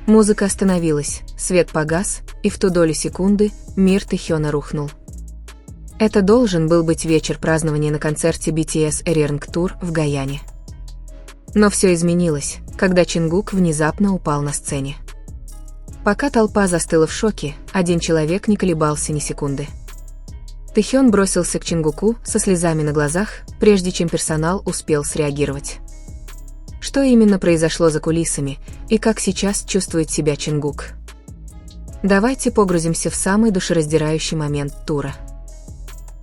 Музыка остановилась, свет погас, и в ту долю секунды мир Тэхёна рухнул. Это должен был быть вечер празднования на концерте BTS Earring Tour в Гаяне. Но все изменилось, когда Чингук внезапно упал на сцене. Пока толпа застыла в шоке, один человек не колебался ни секунды. Тэхён бросился к Чингуку со слезами на глазах, прежде чем персонал успел среагировать. Что именно произошло за кулисами, и как сейчас чувствует себя Чингук? Давайте погрузимся в самый душераздирающий момент тура.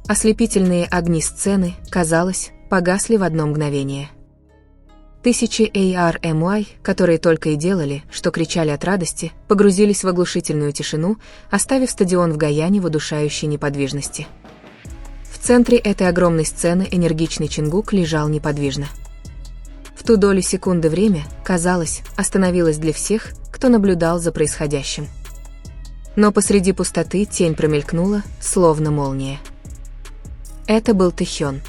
Ослепительные огни сцены, казалось, погасли в одно мгновение. Тысячи ARMY, которые только и делали, что кричали от радости, погрузились в оглушительную тишину, оставив стадион в Гаяне в удушающей неподвижности. В центре этой огромной сцены энергичный Чингук лежал неподвижно. В ту долю секунды время, казалось, остановилось для всех, кто наблюдал за происходящим. Но посреди пустоты тень промелькнула, словно молния. Это был Тэхён.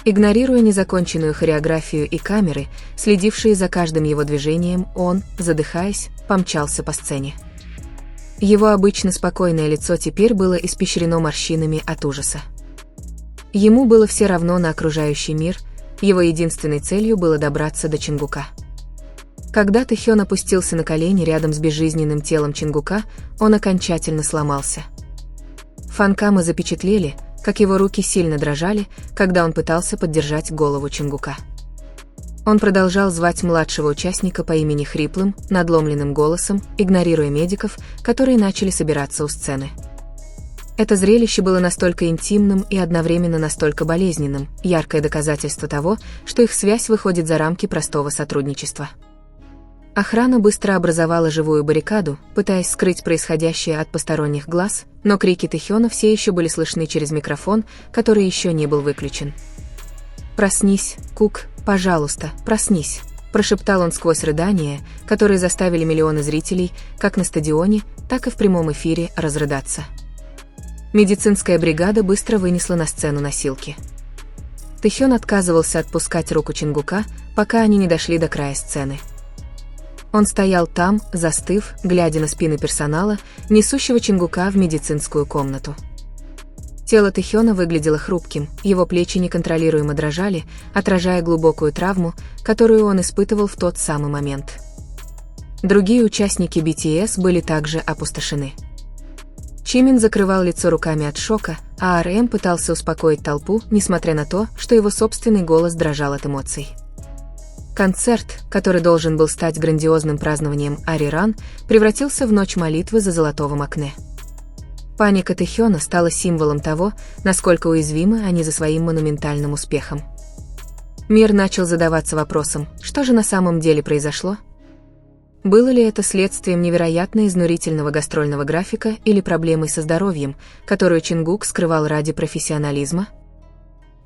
Игнорируя незаконченную хореографию и камеры, следившие за каждым его движением, он, задыхаясь, помчался по сцене. Его обычно спокойное лицо теперь было испещрено морщинами от ужаса. Ему было все равно на окружающий мир, его единственной целью было добраться до Чингука. Когда Тэхён опустился на колени рядом с безжизненным телом Чингука, он окончательно сломался. Фанкамы запечатлели, как его руки сильно дрожали, когда он пытался поддержать голову Чингука. Он продолжал звать младшего участника по имени хриплым, надломленным голосом, игнорируя медиков, которые начали собираться у сцены. Это зрелище было настолько интимным и одновременно настолько болезненным, яркое доказательство того, что их связь выходит за рамки простого сотрудничества. Охрана быстро образовала живую баррикаду, пытаясь скрыть происходящее от посторонних глаз, но крики Тэхёна все еще были слышны через микрофон, который еще не был выключен. «Проснись, Кук, пожалуйста, проснись», – прошептал он сквозь рыдания, которые заставили миллионы зрителей, как на стадионе, так и в прямом эфире, разрыдаться. Медицинская бригада быстро вынесла на сцену носилки. Тэхён отказывался отпускать руку Чингука, пока они не дошли до края сцены. Он стоял там, застыв, глядя на спины персонала, несущего Чингука в медицинскую комнату. Тело Тэхёна выглядело хрупким, его плечи неконтролируемо дрожали, отражая глубокую травму, которую он испытывал в тот самый момент. Другие участники BTS были также опустошены. Чимин закрывал лицо руками от шока, а RM пытался успокоить толпу, несмотря на то, что его собственный голос дрожал от эмоций. Концерт, который должен был стать грандиозным празднованием Ариран, превратился в ночь молитвы за золотого Макне. Паника Тэхёна стала символом того, насколько уязвимы они за своим монументальным успехом. Мир начал задаваться вопросом, что же на самом деле произошло? Было ли это следствием невероятно изнурительного гастрольного графика или проблемой со здоровьем, которую Чингук скрывал ради профессионализма?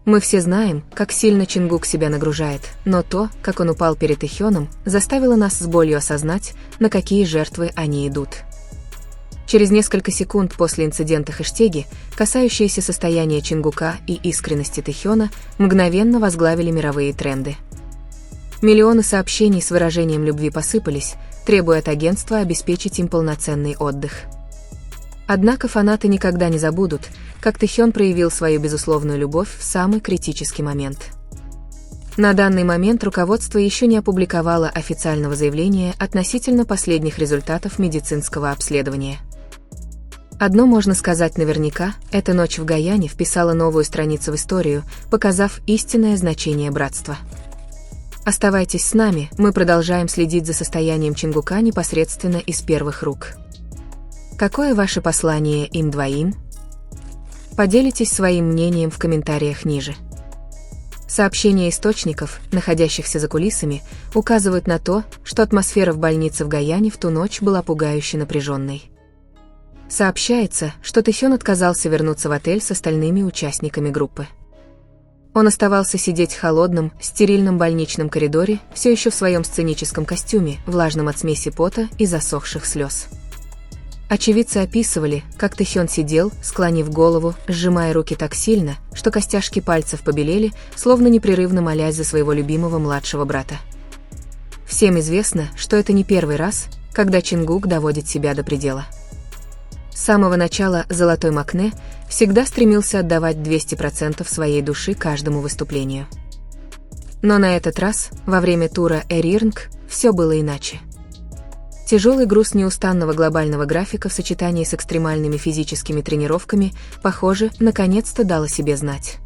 Мы все знаем, как сильно Чингук себя нагружает, но то, как он упал перед Тэхёном, заставило нас с болью осознать, на какие жертвы они идут. Через несколько секунд после инцидента хэштеги, касающиеся состояния Чингука и искренности Тэхёна, мгновенно возглавили мировые тренды. Миллионы сообщений с выражением любви посыпались, требуя от агентства обеспечить им полноценный отдых. Однако фанаты никогда не забудут, как Тэхён проявил свою безусловную любовь в самый критический момент. На данный момент руководство еще не опубликовало официального заявления относительно последних результатов медицинского обследования. Одно можно сказать наверняка, эта ночь в Гаяне вписала новую страницу в историю, показав истинное значение братства. Оставайтесь с нами, мы продолжаем следить за состоянием Чингука непосредственно из первых рук. Какое ваше послание им двоим? Поделитесь своим мнением в комментариях ниже. Сообщения источников, находящихся за кулисами, указывают на то, что атмосфера в больнице в Гаяне в ту ночь была пугающе напряженной. Сообщается, что Тэхён отказался вернуться в отель с остальными участниками группы. Он оставался сидеть в холодном, стерильном больничном коридоре, все еще в своем сценическом костюме, влажном от смеси пота и засохших слез. Очевидцы описывали, как Тэхён сидел, склонив голову, сжимая руки так сильно, что костяшки пальцев побелели, словно непрерывно молясь за своего любимого младшего брата. Всем известно, что это не первый раз, когда Чингук доводит себя до предела. С самого начала Золотой Макне всегда стремился отдавать 200% своей души каждому выступлению. Но на этот раз, во время тура Эрирнг, все было иначе. Тяжелый груз неустанного глобального графика в сочетании с экстремальными физическими тренировками, похоже, наконец-то дал о себе знать.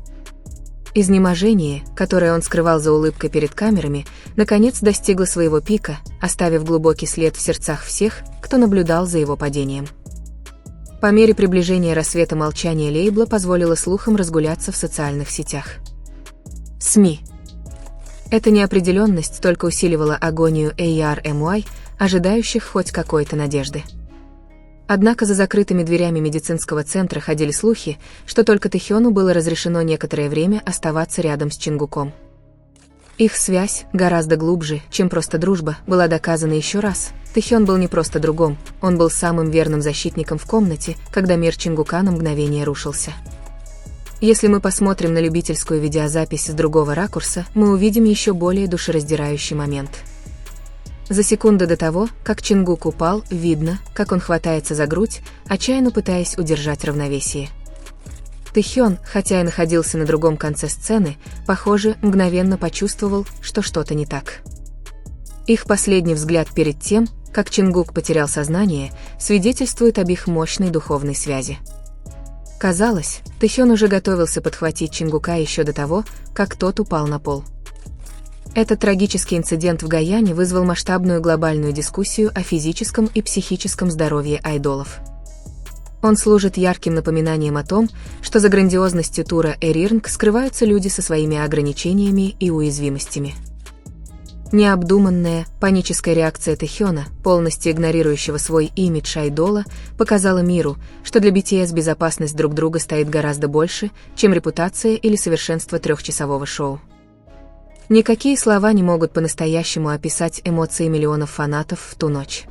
Изнеможение, которое он скрывал за улыбкой перед камерами, наконец достигло своего пика, оставив глубокий след в сердцах всех, кто наблюдал за его падением. По мере приближения рассвета молчание лейбла позволило слухам разгуляться в социальных сетях. СМИ. Эта неопределенность только усиливала агонию ARMY, ожидающих хоть какой-то надежды. Однако за закрытыми дверями медицинского центра ходили слухи, что только Тэхёну было разрешено некоторое время оставаться рядом с Чингуком. Их связь, гораздо глубже, чем просто дружба, была доказана еще раз. Тэхён был не просто другом, он был самым верным защитником в комнате, когда мир Чингука на мгновение рушился. Если мы посмотрим на любительскую видеозапись с другого ракурса, мы увидим еще более душераздирающий момент. За секунду до того, как Чингук упал, видно, как он хватается за грудь, отчаянно пытаясь удержать равновесие. Тэхён, хотя и находился на другом конце сцены, похоже, мгновенно почувствовал, что что-то не так. Их последний взгляд перед тем, как Чингук потерял сознание, свидетельствует об их мощной духовной связи. Казалось, Тэхён уже готовился подхватить Чингука еще до того, как тот упал на пол. Этот трагический инцидент в Гаяне вызвал масштабную глобальную дискуссию о физическом и психическом здоровье айдолов. Он служит ярким напоминанием о том, что за грандиозностью тура Эрирнг скрываются люди со своими ограничениями и уязвимостями. Необдуманная, паническая реакция Тэхёна, полностью игнорирующего свой имидж айдола, показала миру, что для BTS безопасность друг друга стоит гораздо больше, чем репутация или совершенство трехчасового шоу. Никакие слова не могут по-настоящему описать эмоции миллионов фанатов в ту ночь.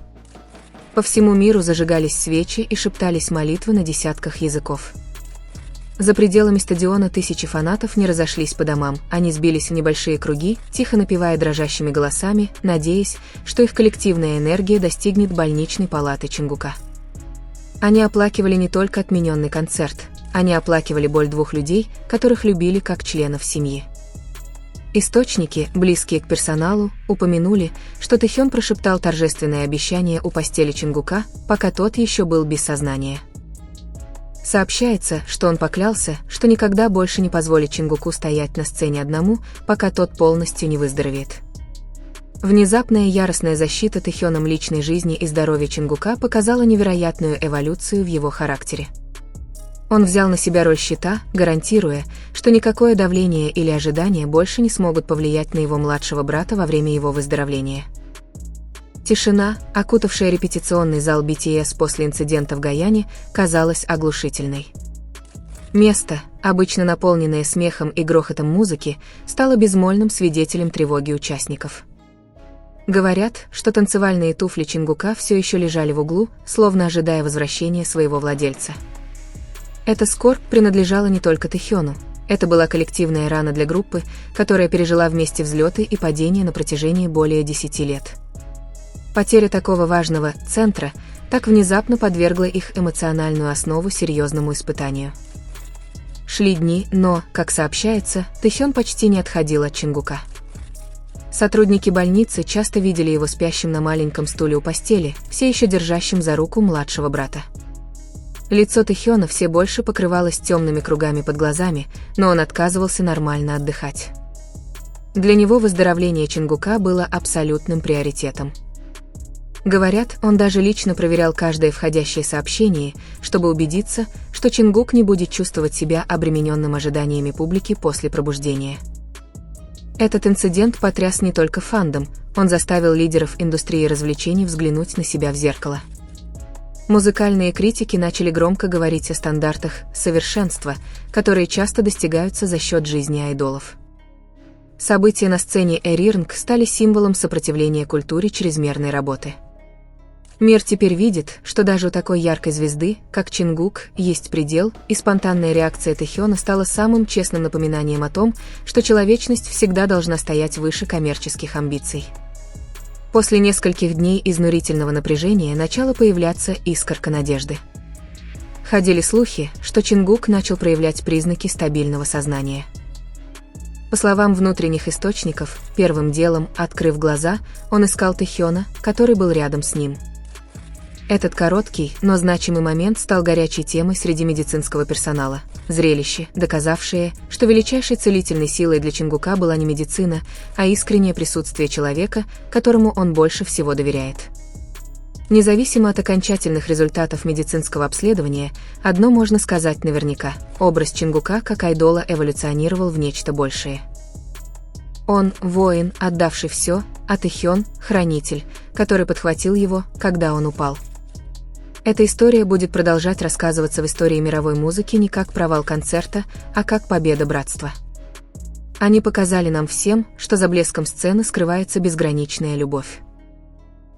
По всему миру зажигались свечи и шептались молитвы на десятках языков. За пределами стадиона тысячи фанатов не разошлись по домам, они сбились в небольшие круги, тихо напевая дрожащими голосами, надеясь, что их коллективная энергия достигнет больничной палаты Чингука. Они оплакивали не только отмененный концерт, они оплакивали боль двух людей, которых любили как членов семьи. Источники, близкие к персоналу, упомянули, что Тэхён прошептал торжественное обещание у постели Чингука, пока тот еще был без сознания. Сообщается, что он поклялся, что никогда больше не позволит Чингуку стоять на сцене одному, пока тот полностью не выздоровеет. Внезапная яростная защита Тэхёном личной жизни и здоровья Чингука показала невероятную эволюцию в его характере. Он взял на себя роль щита, гарантируя, что никакое давление или ожидание больше не смогут повлиять на его младшего брата во время его выздоровления. Тишина, окутавшая репетиционный зал BTS после инцидента в Гаяне, казалась оглушительной. Место, обычно наполненное смехом и грохотом музыки, стало безмолвным свидетелем тревоги участников. Говорят, что танцевальные туфли Чингука все еще лежали в углу, словно ожидая возвращения своего владельца. Эта скорбь принадлежала не только Тэхёну, это была коллективная рана для группы, которая пережила вместе взлеты и падения на протяжении более 10 лет. Потеря такого важного центра так внезапно подвергла их эмоциональную основу серьезному испытанию. Шли дни, но, как сообщается, Тэхён почти не отходил от Чингука. Сотрудники больницы часто видели его спящим на маленьком стуле у постели, все еще держащим за руку младшего брата. Лицо Тэхёна все больше покрывалось темными кругами под глазами, но он отказывался нормально отдыхать. Для него выздоровление Чингука было абсолютным приоритетом. Говорят, он даже лично проверял каждое входящее сообщение, чтобы убедиться, что Чингук не будет чувствовать себя обремененным ожиданиями публики после пробуждения. Этот инцидент потряс не только фандом, он заставил лидеров индустрии развлечений взглянуть на себя в зеркало. Музыкальные критики начали громко говорить о стандартах совершенства, которые часто достигаются за счет жизни айдолов. События на сцене Эрирнг стали символом сопротивления культуре чрезмерной работы. Мир теперь видит, что даже у такой яркой звезды, как Чингук, есть предел, и спонтанная реакция Тэхёна стала самым честным напоминанием о том, что человечность всегда должна стоять выше коммерческих амбиций. После нескольких дней изнурительного напряжения начала появляться искорка надежды. Ходили слухи, что Чингук начал проявлять признаки стабильного сознания. По словам внутренних источников, первым делом, открыв глаза, он искал Тэхёна, который был рядом с ним. Этот короткий, но значимый момент стал горячей темой среди медицинского персонала. Зрелище, доказавшее, что величайшей целительной силой для Чингука была не медицина, а искреннее присутствие человека, которому он больше всего доверяет. Независимо от окончательных результатов медицинского обследования, одно можно сказать наверняка: образ Чингука как айдола эволюционировал в нечто большее. Он – воин, отдавший все, а Тэхён – хранитель, который подхватил его, когда он упал. Эта история будет продолжать рассказываться в истории мировой музыки не как провал концерта, а как победа братства. Они показали нам всем, что за блеском сцены скрывается безграничная любовь.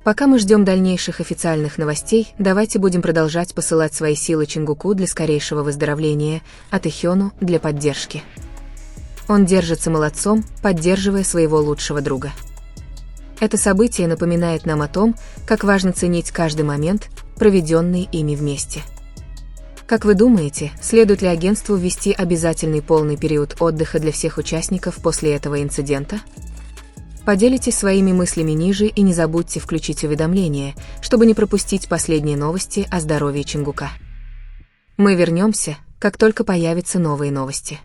Пока мы ждем дальнейших официальных новостей, давайте будем продолжать посылать свои силы Чингуку для скорейшего выздоровления, а Тэхёну – для поддержки. Он держится молодцом, поддерживая своего лучшего друга. Это событие напоминает нам о том, как важно ценить каждый момент, проведенный ими вместе. Как вы думаете, следует ли агентству ввести обязательный полный период отдыха для всех участников после этого инцидента? Поделитесь своими мыслями ниже и не забудьте включить уведомления, чтобы не пропустить последние новости о здоровье Чингука. Мы вернемся, как только появятся новые новости.